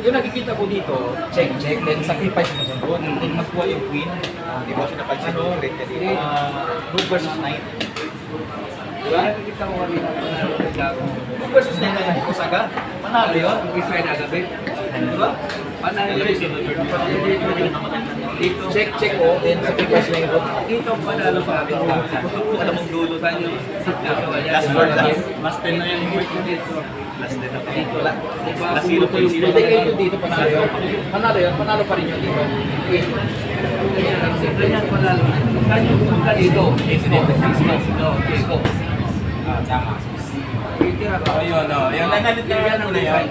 Yung nakikita ko dito, check, then sacrifice mo sa doon, then magkuha yung queen. Di ba siya napansin yung rate niya dito? Rook versus knight. Diba? Nakikita ko kanina Rook versus knight na lang, Kusaga. Manalo yun. Israel agabi. Diba? Panalo yun. Dito. Check ko, then sacrifice mo yung rook. Dito panalo pa agad. Alam mong lulutan yung Last word lang. Mas 10 na yung point ko dito. Last din ako. Dito. Last zero point zero. Hindi kayo dito panalo yun. Panalo yun, panalo pa rin yun dito. Ganyan panalo. Saan yung punta dito? Disco. Tama. Titira ka. Ayun, no. Yung nanalit na yan na yun.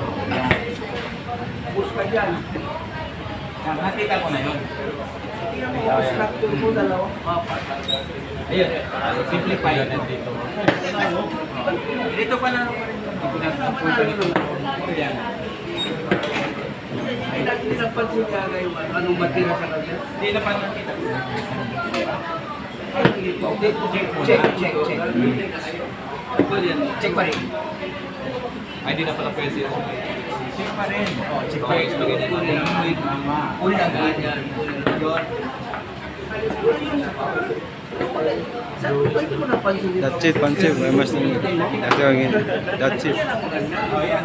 Push ka dyan. Nakita ko na yun. Tingnan mo ang structure mo, dalawa. Ayun. Simplify yun nandito. Dito pa na rin. Yan. Ay, dati napansin niya ngayon, anong matira sa kanya? Hindi na pa nakita. Check. Check pa rin. Ay, di na pala pwede yun. Check pa rin. Check pa rin. Uli ang ganyan. Yun. Saan ko ba ito mo napansin dito? That's it, pansit. May mas That's it. Yan ang maganda. Oh, yan.